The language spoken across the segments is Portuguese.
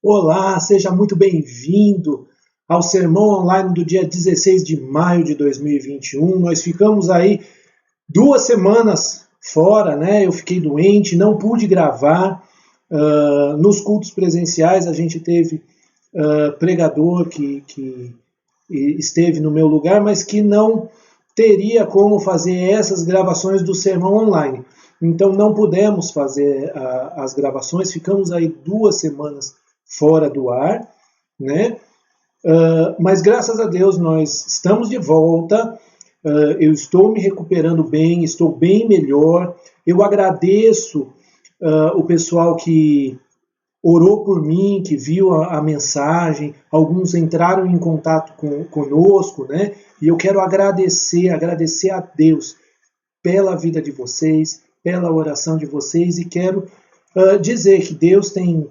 Olá, seja muito bem-vindo ao Sermão Online do dia 16 de maio de 2021. Nós ficamos aí 2 semanas fora, né? Eu fiquei doente, não pude gravar. Nos cultos presenciais a gente teve pregador que esteve no meu lugar, mas que não teria como fazer essas gravações do Sermão Online. Então não pudemos fazer as gravações, ficamos aí 2 semanas fora do ar, né? Mas graças a Deus nós estamos de volta, eu estou me recuperando bem, estou bem melhor. Eu agradeço o pessoal que orou por mim, que viu a mensagem, alguns entraram em contato conosco, né? E eu quero agradecer a Deus pela vida de vocês, pela oração de vocês, e quero dizer que Deus tem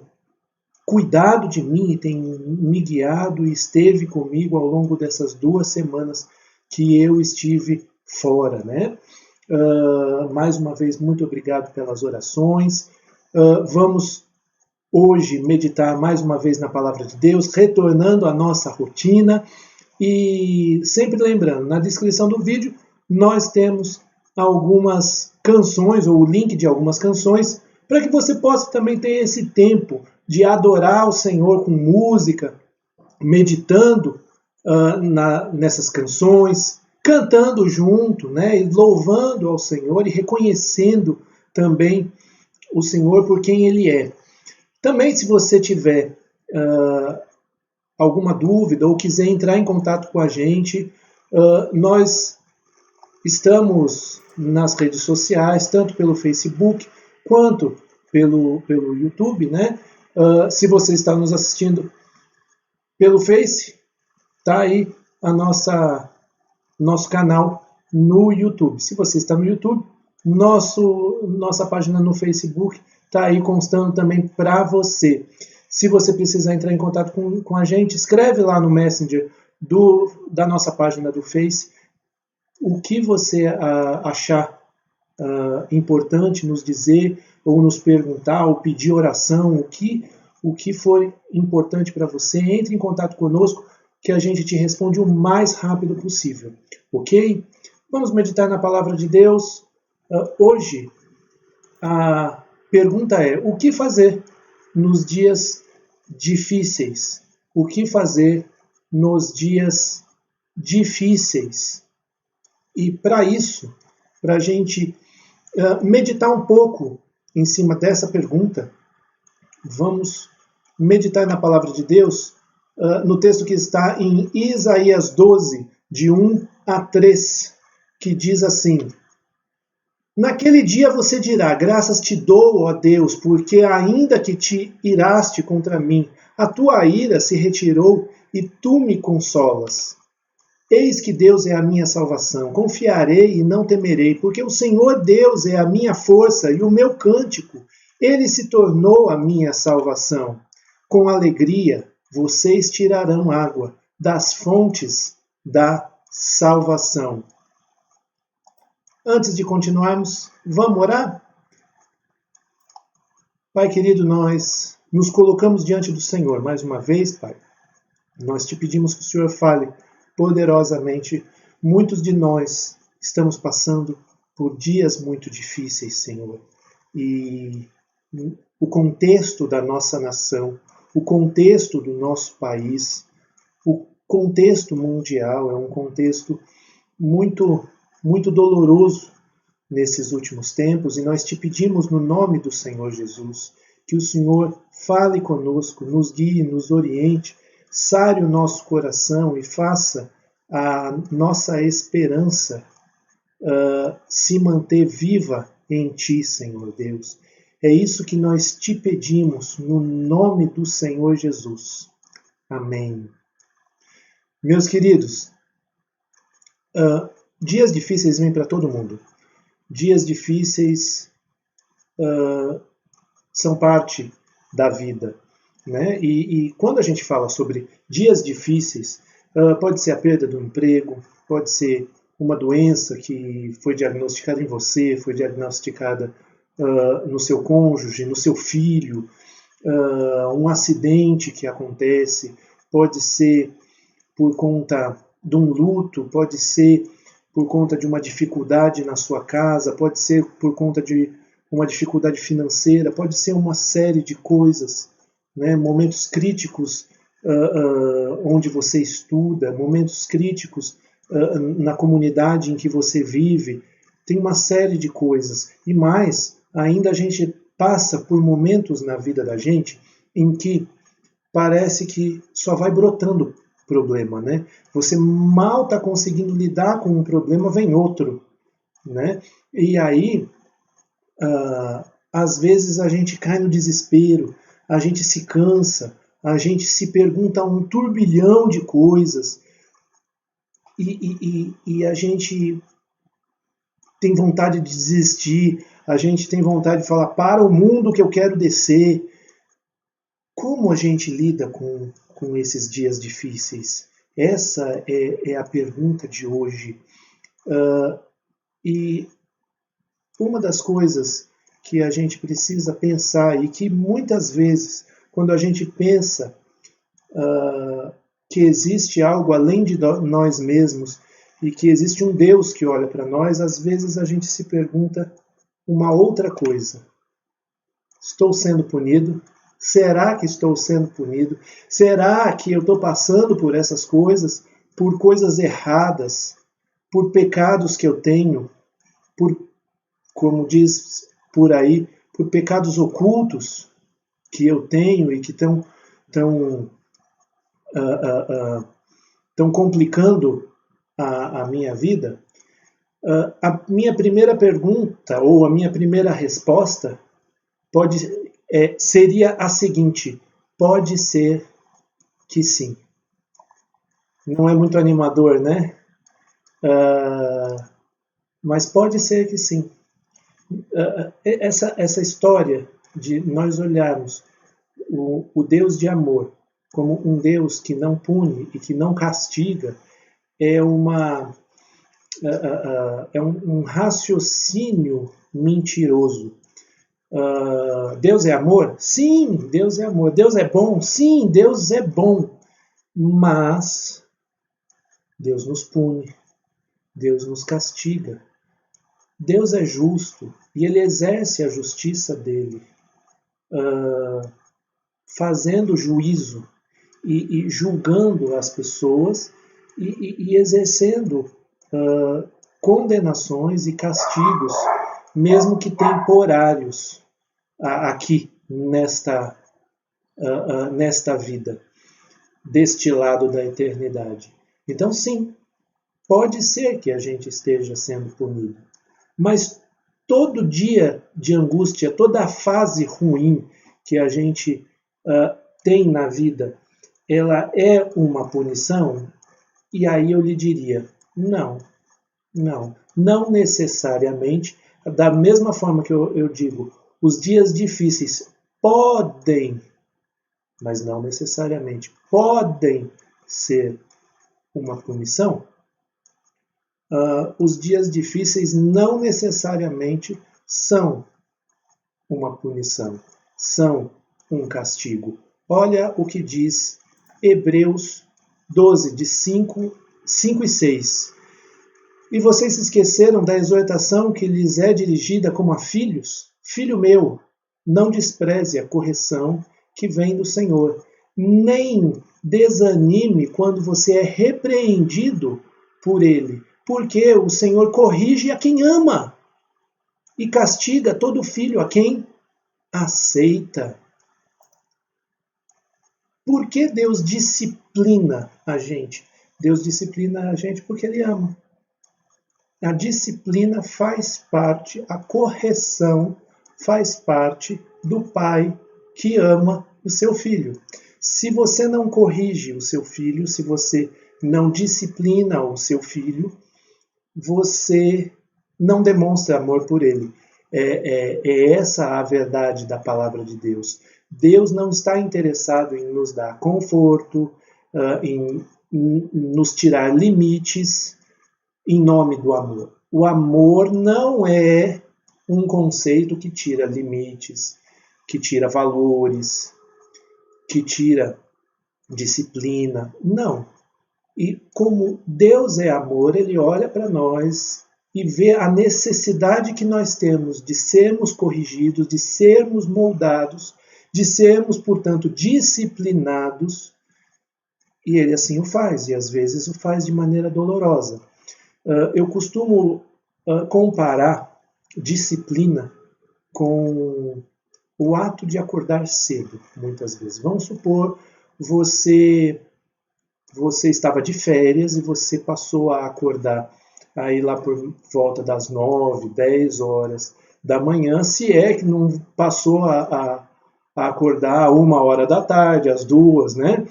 cuidado de mim e tem me guiado e esteve comigo ao longo dessas 2 semanas que eu estive fora, né? Mais uma vez, muito obrigado pelas orações. Vamos hoje meditar mais uma vez na Palavra de Deus, retornando à nossa rotina e sempre lembrando, na descrição do vídeo nós temos algumas canções ou o link de algumas canções para que você possa também ter esse tempo de adorar o Senhor com música, meditando nessas canções, cantando junto, né, e louvando ao Senhor e reconhecendo também o Senhor por quem Ele é. Também, se você tiver alguma dúvida ou quiser entrar em contato com a gente, nós estamos nas redes sociais, tanto pelo Facebook quanto pelo YouTube, né? Se você está nos assistindo pelo Face, está aí nosso canal no YouTube. Se você está no YouTube, nossa página no Facebook está aí constando também para você. Se você precisar entrar em contato com a gente, escreve lá no Messenger da nossa página do Face o que você achar importante nos dizer, ou nos perguntar, ou pedir oração, o que for importante para você, entre em contato conosco, que a gente te responde o mais rápido possível, ok? Vamos meditar na Palavra de Deus. Hoje, a pergunta é: o que fazer nos dias difíceis? O que fazer nos dias difíceis? E para isso, para a gente meditar um pouco em cima dessa pergunta, vamos meditar na Palavra de Deus, no texto que está em Isaías 12, de 1 a 3, que diz assim: Naquele dia você dirá, graças te dou, ó Deus, porque ainda que te iraste contra mim, a tua ira se retirou e tu me consolas. Eis que Deus é a minha salvação, confiarei e não temerei, porque o Senhor Deus é a minha força e o meu cântico, Ele se tornou a minha salvação. Com alegria vocês tirarão água das fontes da salvação. Antes de continuarmos, vamos orar? Pai querido, nós nos colocamos diante do Senhor mais uma vez, Pai. Nós te pedimos que o Senhor fale poderosamente. Muitos de nós estamos passando por dias muito difíceis, Senhor. E o contexto da nossa nação, o contexto do nosso país, o contexto mundial é um contexto muito, muito doloroso nesses últimos tempos, e nós te pedimos no nome do Senhor Jesus que o Senhor fale conosco, nos guie, nos oriente, sare o nosso coração e faça a nossa esperança se manter viva em Ti, Senhor Deus. É isso que nós te pedimos no nome do Senhor Jesus. Amém. Meus queridos, dias difíceis vêm para todo mundo. Dias difíceis são parte da vida, né? E quando a gente fala sobre dias difíceis, pode ser a perda do emprego, pode ser uma doença que foi diagnosticada em você, foi diagnosticada no seu cônjuge, no seu filho, um acidente que acontece, pode ser por conta de um luto, pode ser por conta de uma dificuldade na sua casa, pode ser por conta de uma dificuldade financeira, pode ser uma série de coisas, né? Momentos críticos onde você estuda, momentos críticos na comunidade em que você vive, tem uma série de coisas. E mais, ainda a gente passa por momentos na vida da gente em que parece que só vai brotando problema, né? Você mal está conseguindo lidar com um problema, vem outro, né? E aí, às vezes a gente cai no desespero, a gente se cansa, a gente se pergunta um turbilhão de coisas e a gente tem vontade de desistir, a gente tem vontade de falar, para o mundo que eu quero descer. Como a gente lida com esses dias difíceis? Essa é a pergunta de hoje. E uma das coisas que a gente precisa pensar e que muitas vezes, quando a gente pensa que existe algo além de nós mesmos e que existe um Deus que olha para nós, às vezes a gente se pergunta uma outra coisa. Estou sendo punido? Será que estou sendo punido? Será que eu estou passando por essas coisas, por coisas erradas, por pecados que eu tenho, por, como diz por aí, por pecados ocultos que eu tenho e que estão complicando a minha vida? A minha primeira pergunta, ou a minha primeira resposta, seria a seguinte: pode ser que sim. Não é muito animador, né? Mas pode ser que sim. Essa história de nós olharmos o Deus de amor como um Deus que não pune e que não castiga é um raciocínio mentiroso. Deus é amor? Sim, Deus é amor. Deus é bom? Sim, Deus é bom. Mas Deus nos pune, Deus nos castiga. Deus é justo e Ele exerce a justiça dele, fazendo juízo e julgando as pessoas e exercendo condenações e castigos, mesmo que temporários, aqui nesta vida, deste lado da eternidade. Então, sim, pode ser que a gente esteja sendo punido, mas todo dia de angústia, toda a fase ruim que a gente tem na vida, ela é uma punição? E aí eu lhe diria, não necessariamente. Da mesma forma que eu digo, os dias difíceis podem, mas não necessariamente, podem ser uma punição. Os dias difíceis não necessariamente são uma punição, são um castigo. Olha o que diz Hebreus 12, de 5 e 6. E vocês se esqueceram da exortação que lhes é dirigida como a filhos? Filho meu, não despreze a correção que vem do Senhor, nem desanime quando você é repreendido por Ele, porque o Senhor corrige a quem ama e castiga todo filho a quem aceita. Por que Deus disciplina a gente? Deus disciplina a gente porque Ele ama. A disciplina faz parte, a correção faz parte do pai que ama o seu filho. Se você não corrige o seu filho, se você não disciplina o seu filho, você não demonstra amor por ele. É essa a verdade da palavra de Deus. Deus não está interessado em nos dar conforto, em nos tirar limites, em nome do amor. O amor não é um conceito que tira limites, que tira valores, que tira disciplina. Não. E como Deus é amor, Ele olha para nós e vê a necessidade que nós temos de sermos corrigidos, de sermos moldados, de sermos, portanto, disciplinados, e Ele assim o faz, e às vezes o faz de maneira dolorosa. Eu costumo comparar disciplina com o ato de acordar cedo, muitas vezes. Vamos supor, você estava de férias e você passou a acordar aí lá por volta das 9, 10 horas da manhã, se é que não passou a acordar 1 hora da tarde, às 2, né?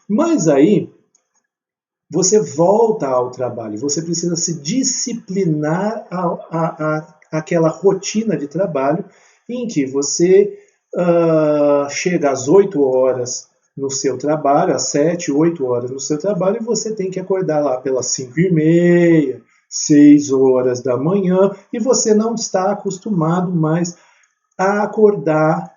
Mas aí você volta ao trabalho, você precisa se disciplinar àquela rotina de trabalho em que você chega às 8 horas no seu trabalho, às 7, 8 horas no seu trabalho, e você tem que acordar lá pelas 5h30, 6 horas da manhã, e você não está acostumado mais a acordar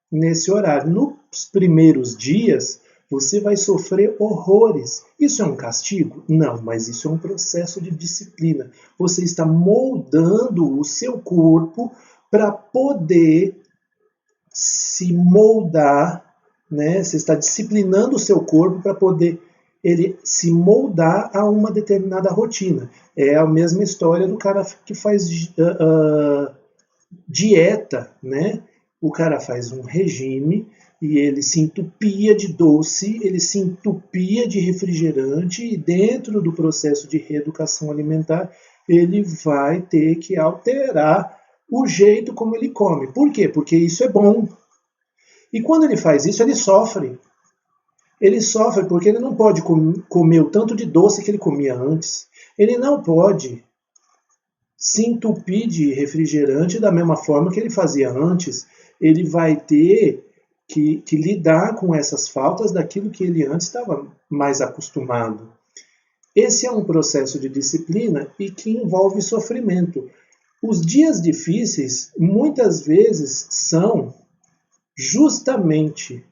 nesse horário. Nos primeiros dias, você vai sofrer horrores. Isso é um castigo? Não, mas isso é um processo de disciplina. Você está moldando o seu corpo para poder se moldar, né? Você está disciplinando o seu corpo para poder ele se moldar a uma determinada rotina. É a mesma história do cara que faz dieta, né? O cara faz um regime e ele se entupia de doce, ele se entupia de refrigerante, e dentro do processo de reeducação alimentar ele vai ter que alterar o jeito como ele come. Por quê? Porque isso é bom. E quando ele faz isso, ele sofre. Ele sofre porque ele não pode comer o tanto de doce que ele comia antes. Ele não pode se entupir de refrigerante da mesma forma que ele fazia antes. Ele vai ter que lidar com essas faltas daquilo que ele antes estava mais acostumado. Esse é um processo de disciplina e que envolve sofrimento. Os dias difíceis, muitas vezes, são justamente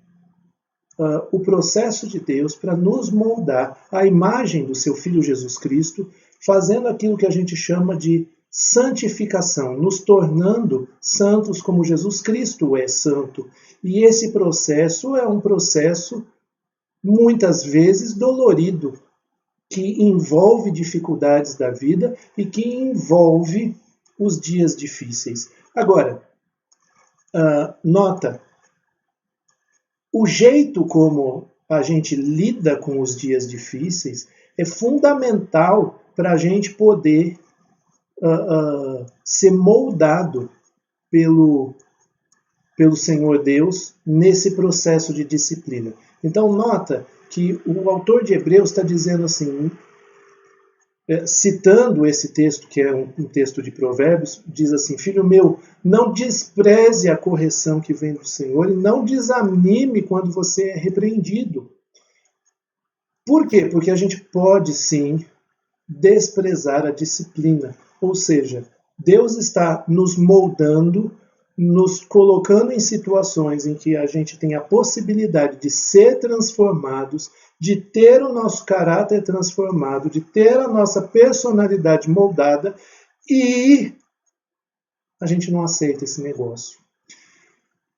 o processo de Deus para nos moldar à imagem do seu Filho Jesus Cristo, fazendo aquilo que a gente chama de santificação, nos tornando santos como Jesus Cristo é santo. E esse processo é um processo, muitas vezes, dolorido, que envolve dificuldades da vida e que envolve os dias difíceis. Agora, nota, o jeito como a gente lida com os dias difíceis é fundamental para a gente poder ser moldado pelo Senhor Deus nesse processo de disciplina. Então, nota que o autor de Hebreus está dizendo assim, citando esse texto, que é um texto de Provérbios, diz assim: filho meu, não despreze a correção que vem do Senhor e não desanime quando você é repreendido. Por quê? Porque a gente pode sim desprezar a disciplina. Ou seja, Deus está nos moldando, nos colocando em situações em que a gente tem a possibilidade de ser transformados, de ter o nosso caráter transformado, de ter a nossa personalidade moldada, e a gente não aceita esse negócio.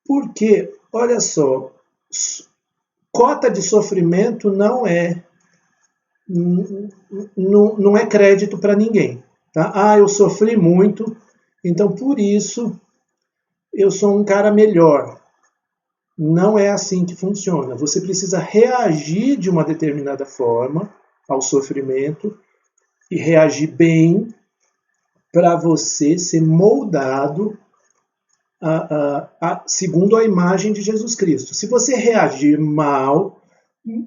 Porque, olha só, cota de sofrimento não é crédito para ninguém. Tá? Eu sofri muito, então por isso eu sou um cara melhor. Não é assim que funciona. Você precisa reagir de uma determinada forma ao sofrimento e reagir bem para você ser moldado segundo a imagem de Jesus Cristo. Se você reagir mal,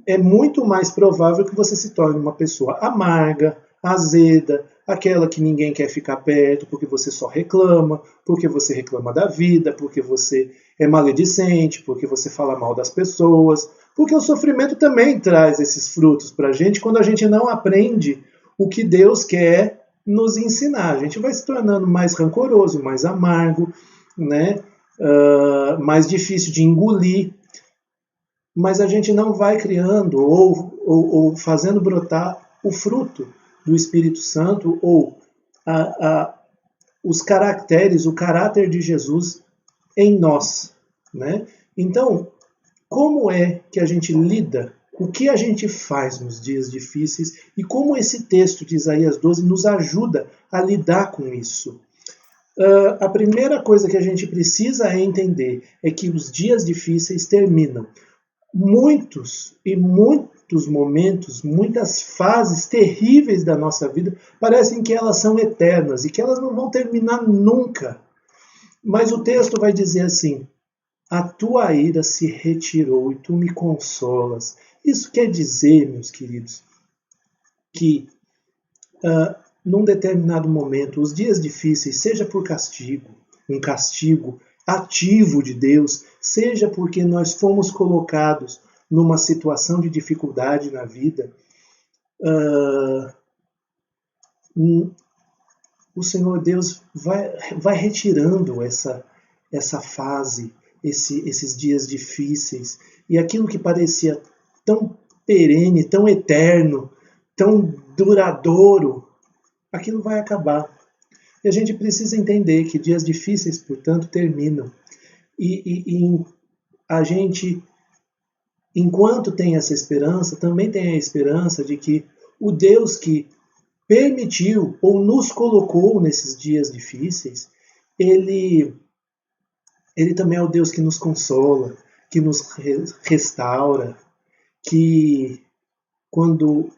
é muito mais provável que você se torne uma pessoa amarga, azeda, aquela que ninguém quer ficar perto porque você só reclama, porque você reclama da vida, porque você é maledicente, porque você fala mal das pessoas, porque o sofrimento também traz esses frutos para a gente quando a gente não aprende o que Deus quer nos ensinar. A gente vai se tornando mais rancoroso, mais amargo, né? Mais difícil de engolir. mas a gente não vai criando ou fazendo brotar o fruto do Espírito Santo ou os caracteres, o caráter de Jesus em nós, né? Então, como é que a gente lida, o que a gente faz nos dias difíceis e como esse texto de Isaías 12 nos ajuda a lidar com isso? A primeira coisa que a gente precisa entender é que os dias difíceis terminam. Muitos momentos, muitas fases terríveis da nossa vida parecem que elas são eternas e que elas não vão terminar nunca. Mas o texto vai dizer assim: a tua ira se retirou e tu me consolas. Isso quer dizer, meus queridos, que num determinado momento, os dias difíceis, seja por castigo, um castigo ativo de Deus, seja porque nós fomos colocados numa situação de dificuldade na vida, o Senhor Deus vai retirando essa fase, esses dias difíceis, e aquilo que parecia tão perene, tão eterno, tão duradouro, aquilo vai acabar. E a gente precisa entender que dias difíceis, portanto, terminam. E a gente, enquanto tem essa esperança, também tem a esperança de que o Deus que permitiu ou nos colocou nesses dias difíceis, Ele também é o Deus que nos consola, que nos restaura, que quando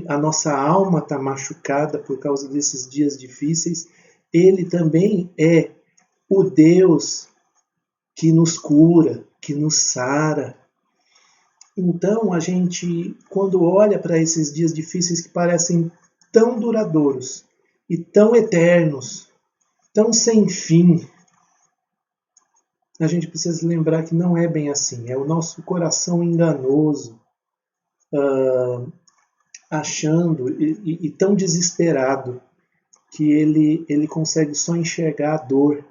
a nossa alma está machucada por causa desses dias difíceis, Ele também é o Deus que nos cura, que nos sara. Então, a gente, quando olha para esses dias difíceis que parecem tão duradouros e tão eternos, tão sem fim, a gente precisa lembrar que não é bem assim. É o nosso coração enganoso, achando e tão desesperado que ele consegue só enxergar a dor.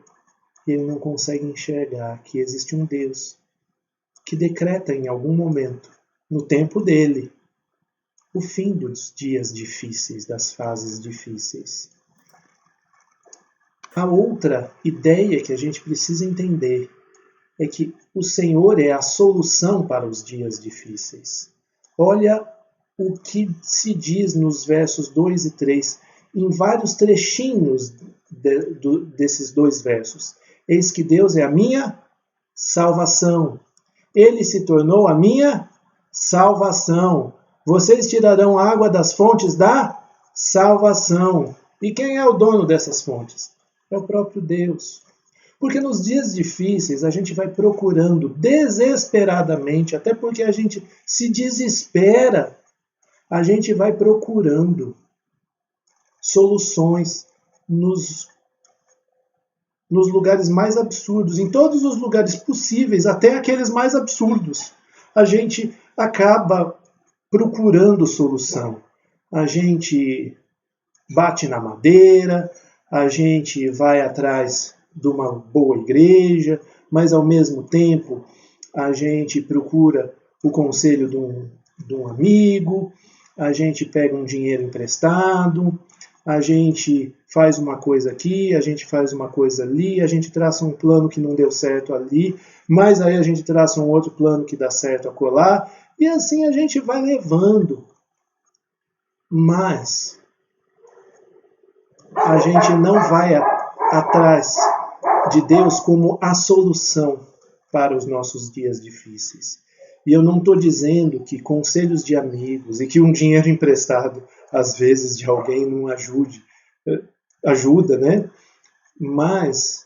Ele não consegue enxergar que existe um Deus que decreta em algum momento, no tempo dele, o fim dos dias difíceis, das fases difíceis. A outra ideia que a gente precisa entender é que o Senhor é a solução para os dias difíceis. Olha o que se diz nos versos 2 e 3, em vários trechinhos desses dois versos. Eis que Deus é a minha salvação. Ele se tornou a minha salvação. Vocês tirarão água das fontes da salvação. E quem é o dono dessas fontes? É o próprio Deus. Porque nos dias difíceis a gente vai procurando desesperadamente, até porque a gente se desespera, a gente vai procurando soluções nos lugares mais absurdos, em todos os lugares possíveis, até aqueles mais absurdos. A gente acaba procurando solução. A gente bate na madeira, a gente vai atrás de uma boa igreja, mas ao mesmo tempo a gente procura o conselho de um amigo, a gente pega um dinheiro emprestado, a gente faz uma coisa aqui, a gente faz uma coisa ali, a gente traça um plano que não deu certo ali, mas aí a gente traça um outro plano que dá certo acolá, e assim a gente vai levando. Mas a gente não vai atrás de Deus como a solução para os nossos dias difíceis. E eu não estou dizendo que conselhos de amigos e que um dinheiro emprestado, às vezes, de alguém não ajuda, né? Mas,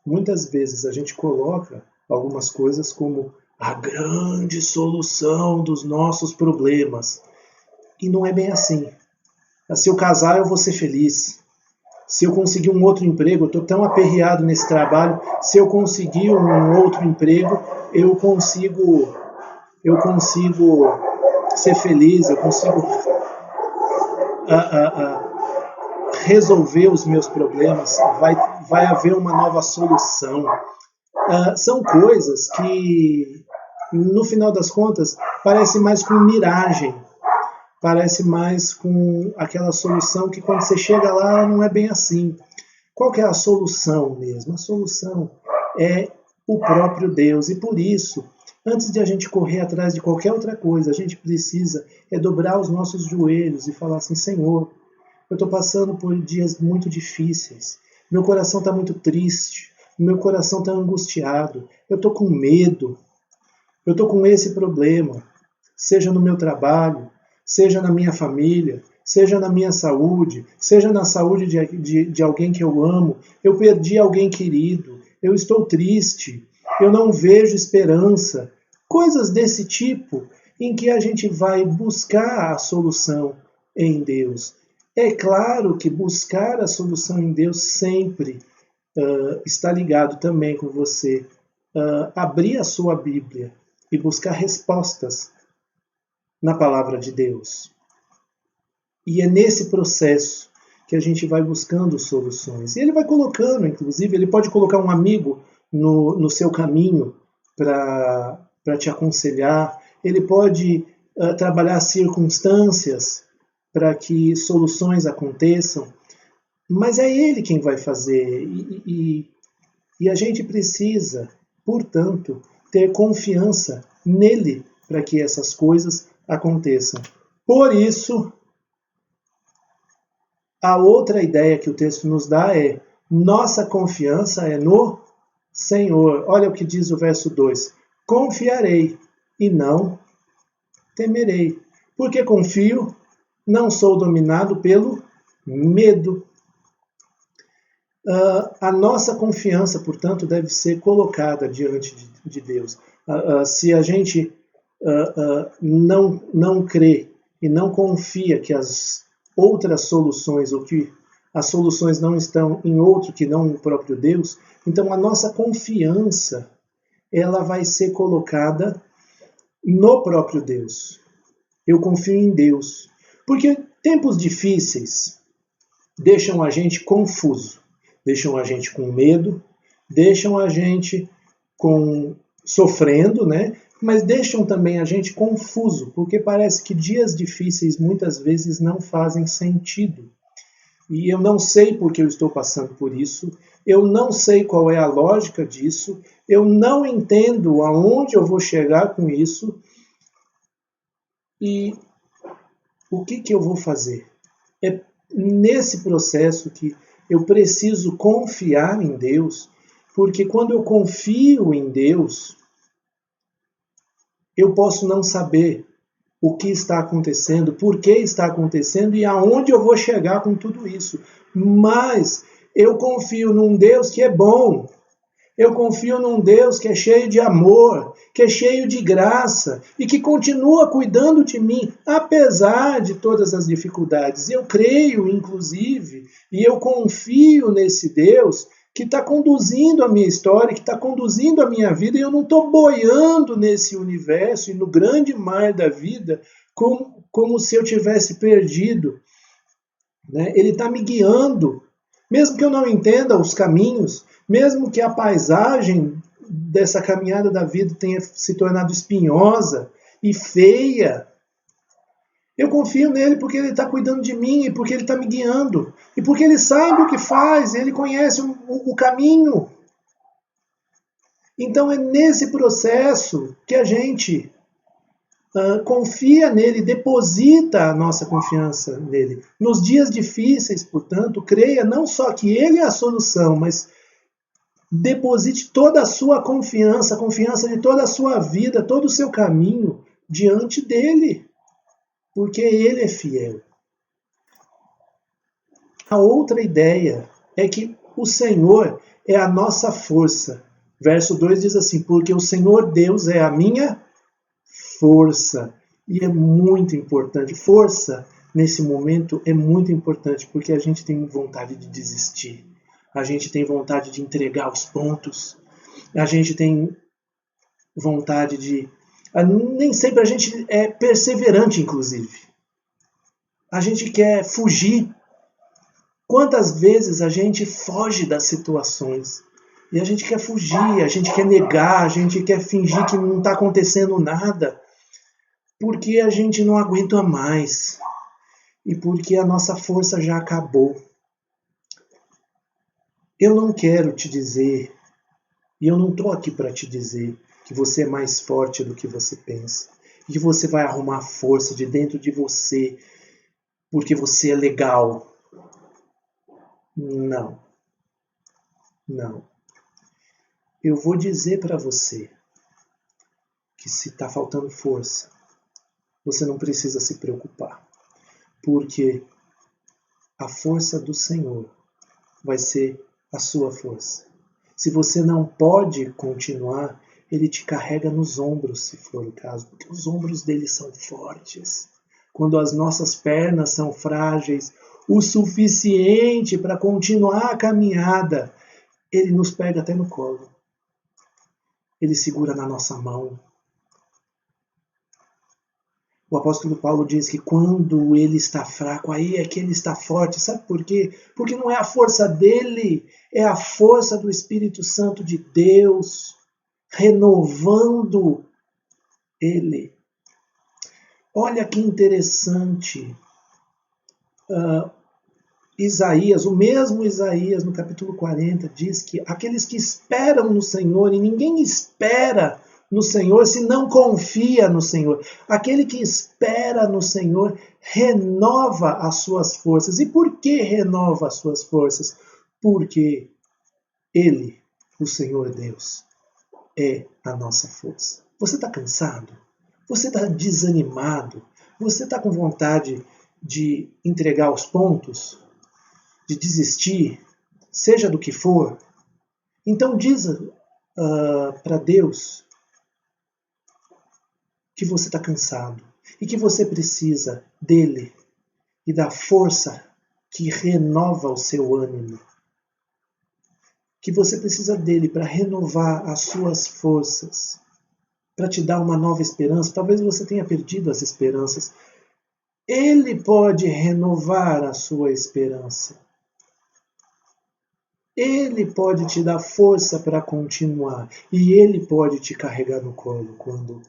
muitas vezes, a gente coloca algumas coisas como a grande solução dos nossos problemas. E não é bem assim. Se eu casar, eu vou ser feliz. Se eu conseguir um outro emprego, eu estou tão aperreado nesse trabalho, se eu conseguir um outro emprego, eu consigo ser feliz, eu consigo resolver os meus problemas, vai haver uma nova solução. São coisas que no final das contas, parece mais com miragem, parece mais com aquela solução que quando você chega lá não é bem assim. Qual que é a solução mesmo? A solução é o próprio Deus, e por isso, antes de a gente correr atrás de qualquer outra coisa, a gente precisa dobrar os nossos joelhos e falar assim: Senhor, eu estou passando por dias muito difíceis, meu coração está muito triste, meu coração está angustiado, eu estou com medo, eu estou com esse problema, seja no meu trabalho, seja na minha família, seja na minha saúde, seja na saúde de alguém que eu amo, eu perdi alguém querido, eu estou triste, eu não vejo esperança. Coisas desse tipo em que a gente vai buscar a solução em Deus. É claro que buscar a solução em Deus sempre está ligado também com você abrir a sua Bíblia e buscar respostas na palavra de Deus. E é nesse processo que a gente vai buscando soluções. E ele vai colocando, inclusive, ele pode colocar um amigo no seu caminho para te aconselhar, ele pode trabalhar circunstâncias para que soluções aconteçam, mas é ele quem vai fazer. E a gente precisa, portanto, ter confiança nele para que essas coisas aconteçam. Por isso, a outra ideia que o texto nos dá é: nossa confiança é no Senhor. Olha o que diz o verso 2. Confiarei e não temerei, porque confio, não sou dominado pelo medo. A nossa confiança, portanto, deve ser colocada diante de Deus. Se a gente não crê e não confia que as outras soluções, ou que as soluções não estão em outro que não o próprio Deus, então a nossa confiança ela vai ser colocada no próprio Deus. Eu confio em Deus. Porque tempos difíceis deixam a gente confuso, deixam a gente com medo, deixam a gente sofrendo, né? Mas deixam também a gente confuso, porque parece que dias difíceis muitas vezes não fazem sentido. E eu não sei por que eu estou passando por isso, eu não sei qual é a lógica disso, eu não entendo aonde eu vou chegar com isso, e o que eu vou fazer? É nesse processo que eu preciso confiar em Deus, porque quando eu confio em Deus, eu posso não saber o que está acontecendo, por que está acontecendo e aonde eu vou chegar com tudo isso. Mas eu confio num Deus que é bom. Eu confio num Deus que é cheio de amor, que é cheio de graça e que continua cuidando de mim, apesar de todas as dificuldades. Eu creio, inclusive, e eu confio nesse Deus que está conduzindo a minha história, que está conduzindo a minha vida, e eu não estou boiando nesse universo e no grande mar da vida como se eu tivesse perdido. Né? Ele está me guiando, mesmo que eu não entenda os caminhos, mesmo que a paisagem dessa caminhada da vida tenha se tornado espinhosa e feia, eu confio nele porque ele está cuidando de mim e porque ele está me guiando. E porque ele sabe o que faz, ele conhece o caminho. Então é nesse processo que a gente confia nele, deposita a nossa confiança nele. Nos dias difíceis, portanto, creia não só que ele é a solução, mas deposite toda a sua confiança, a confiança de toda a sua vida, todo o seu caminho diante dele, porque ele é fiel. A outra ideia é que o Senhor é a nossa força. Verso 2 diz assim: porque o Senhor Deus é a minha força. E é muito importante. Força, nesse momento, é muito importante, porque a gente tem vontade de desistir. A gente tem vontade de entregar os pontos. A gente tem vontade de... Nem sempre a gente é perseverante, inclusive. A gente quer fugir. Quantas vezes a gente foge das situações? E a gente quer fugir, a gente quer negar, a gente quer fingir que não está acontecendo nada, porque a gente não aguenta mais e porque a nossa força já acabou. Eu não quero te dizer, e eu não estou aqui para te dizer que você é mais forte do que você pensa, e que você vai arrumar força de dentro de você porque você é legal. Não, não. Eu vou dizer para você que se está faltando força, você não precisa se preocupar, porque a força do Senhor vai ser a sua força. Se você não pode continuar, Ele te carrega nos ombros, se for o caso, porque os ombros dele são fortes. Quando as nossas pernas são frágeis o suficiente para continuar a caminhada, Ele nos pega até no colo. Ele segura na nossa mão. O apóstolo Paulo diz que quando ele está fraco, aí é que ele está forte. Sabe por quê? Porque não é a força dele, é a força do Espírito Santo de Deus, renovando ele. Olha que interessante. Isaías, o mesmo Isaías, no capítulo 40, diz que aqueles que esperam no Senhor, e ninguém espera no Senhor se não confia no Senhor. Aquele que espera no Senhor renova as suas forças. E por que renova as suas forças? Porque Ele, o Senhor Deus, é a nossa força. Você está cansado? Você está desanimado? Você está com vontade de entregar os pontos? De desistir? Seja do que for? Então diz para Deus que você está cansado e que você precisa dele e da força que renova o seu ânimo. Que você precisa dele para renovar as suas forças, para te dar uma nova esperança. Talvez você tenha perdido as esperanças. Ele pode renovar a sua esperança. Ele pode te dar força para continuar. E ele pode te carregar no colo quando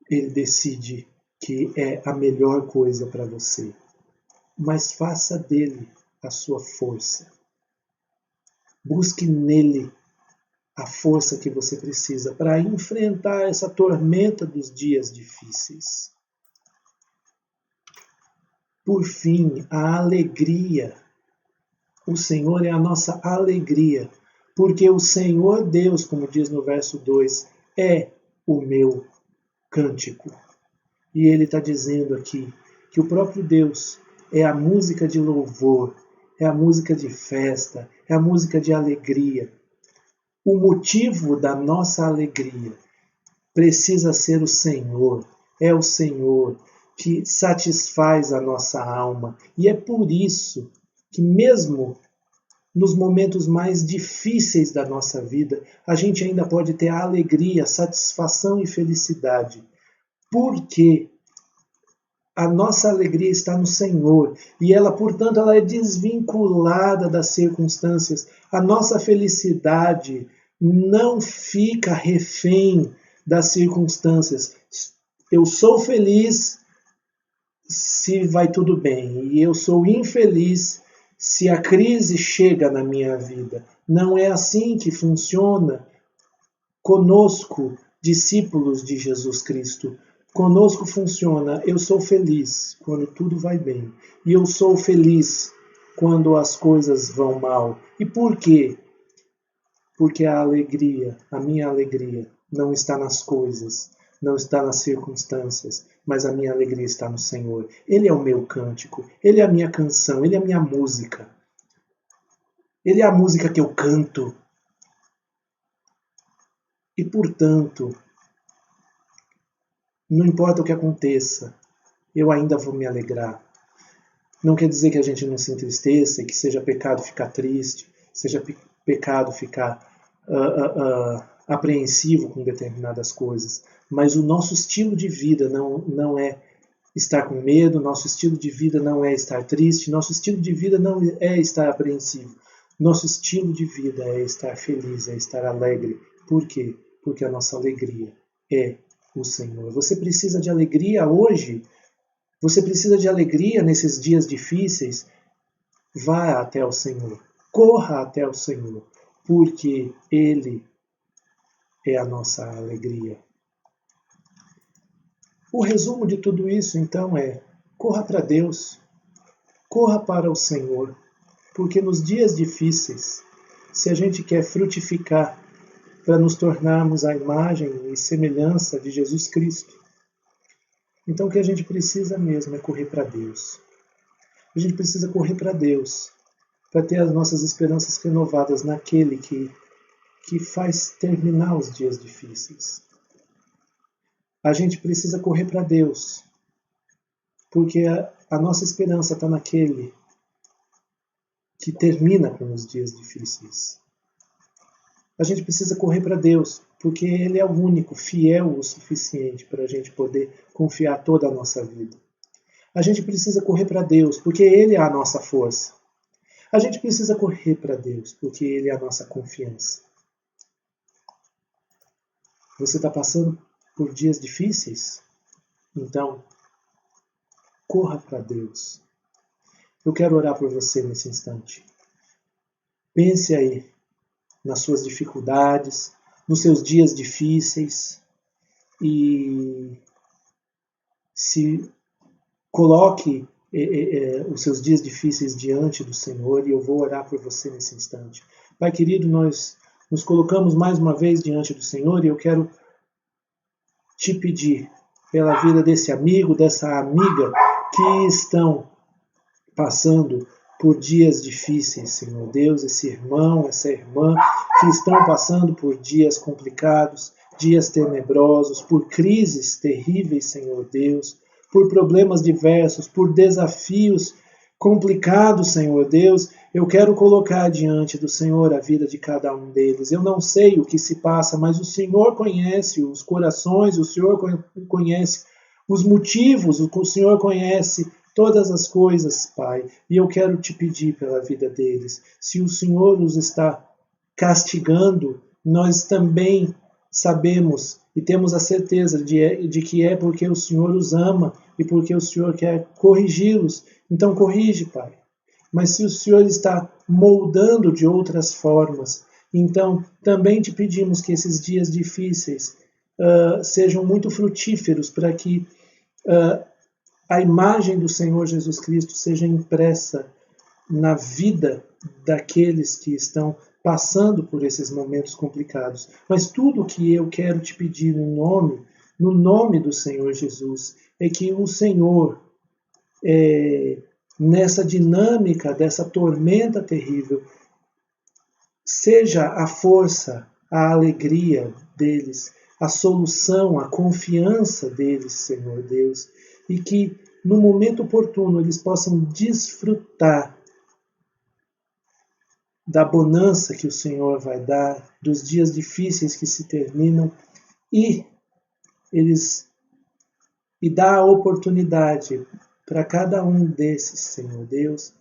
ele decide que é a melhor coisa para você. Mas faça dele a sua força. Busque nele a força que você precisa para enfrentar essa tormenta dos dias difíceis. Por fim, a alegria. O Senhor é a nossa alegria, porque o Senhor Deus, como diz no verso 2, é o meu cântico. E ele está dizendo aqui que o próprio Deus é a música de louvor, é a música de festa, é a música de alegria. O motivo da nossa alegria precisa ser o Senhor. É o Senhor que satisfaz a nossa alma. E é por isso que mesmo nos momentos mais difíceis da nossa vida, a gente ainda pode ter a alegria, satisfação e felicidade. Porque a nossa alegria está no Senhor e ela, portanto, ela é desvinculada das circunstâncias. A nossa felicidade não fica refém das circunstâncias. Eu sou feliz se vai tudo bem e eu sou infeliz se a crise chega na minha vida. Não é assim que funciona conosco, discípulos de Jesus Cristo. Conosco funciona, eu sou feliz quando tudo vai bem. E eu sou feliz quando as coisas vão mal. E por quê? Porque a alegria, a minha alegria, não está nas coisas, não está nas circunstâncias, mas a minha alegria está no Senhor. Ele é o meu cântico, Ele é a minha canção, Ele é a minha música. Ele é a música que eu canto. E, portanto, não importa o que aconteça, eu ainda vou me alegrar. Não quer dizer que a gente não se entristeça e que seja pecado ficar triste, seja pecado ficar apreensivo com determinadas coisas. Mas o nosso estilo de vida não é estar com medo, nosso estilo de vida não é estar triste, nosso estilo de vida não é estar apreensivo. Nosso estilo de vida é estar feliz, é estar alegre. Por quê? Porque a nossa alegria é o Senhor. Você precisa de alegria hoje? Você precisa de alegria nesses dias difíceis? Vá até o Senhor. Corra até o Senhor, porque Ele é a nossa alegria. O resumo de tudo isso, então, é: corra para Deus, corra para o Senhor, porque nos dias difíceis, se a gente quer frutificar para nos tornarmos a imagem e semelhança de Jesus Cristo, então o que a gente precisa mesmo é correr para Deus. A gente precisa correr para Deus, para ter as nossas esperanças renovadas naquele que faz terminar os dias difíceis. A gente precisa correr para Deus, porque a nossa esperança está naquele que termina com os dias difíceis. A gente precisa correr para Deus, porque Ele é o único fiel o suficiente para a gente poder confiar toda a nossa vida. A gente precisa correr para Deus, porque Ele é a nossa força. A gente precisa correr para Deus, porque Ele é a nossa confiança. Você está passando por dias difíceis? Então, corra para Deus. Eu quero orar por você nesse instante. Pense aí nas suas dificuldades, nos seus dias difíceis e se coloque os seus dias difíceis diante do Senhor e eu vou orar por você nesse instante. Pai querido, nós nos colocamos mais uma vez diante do Senhor e eu quero te pedir pela vida desse amigo, dessa amiga que estão passando por dias difíceis, Senhor Deus, esse irmão, essa irmã que estão passando por dias complicados, dias tenebrosos, por crises terríveis, Senhor Deus, por problemas diversos, por desafios complicados, Senhor Deus. Eu quero colocar diante do Senhor a vida de cada um deles. Eu não sei o que se passa, mas o Senhor conhece os corações, o Senhor conhece os motivos, o Senhor conhece todas as coisas, Pai. E eu quero te pedir pela vida deles. Se o Senhor os está castigando, nós também sabemos e temos a certeza de que é porque o Senhor os ama e porque o Senhor quer corrigi-los. Então corrige, Pai. Mas se o Senhor está moldando de outras formas, então também te pedimos que esses dias difíceis sejam muito frutíferos para que a imagem do Senhor Jesus Cristo seja impressa na vida daqueles que estão passando por esses momentos complicados. Mas tudo o que eu quero te pedir no nome do Senhor Jesus, é que o Senhor, nessa dinâmica dessa tormenta terrível, seja a força, a alegria deles, a solução, a confiança deles, Senhor Deus, e que no momento oportuno eles possam desfrutar da bonança que o Senhor vai dar, dos dias difíceis que se terminam e dar a oportunidade para cada um desses, Senhor Deus,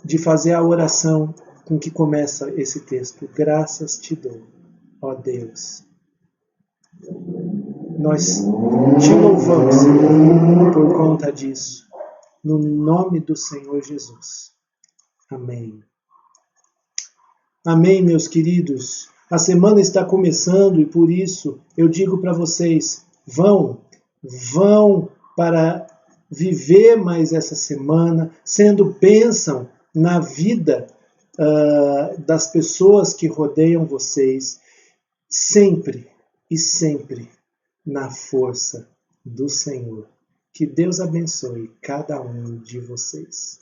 de fazer a oração com que começa esse texto. Graças te dou, ó Deus. Nós te louvamos, Senhor, por conta disso, no nome do Senhor Jesus. Amém. Amém, meus queridos. A semana está começando e por isso eu digo para vocês, vão para viver mais essa semana, sendo bênção na vida das pessoas que rodeiam vocês, sempre e sempre na força do Senhor. Que Deus abençoe cada um de vocês.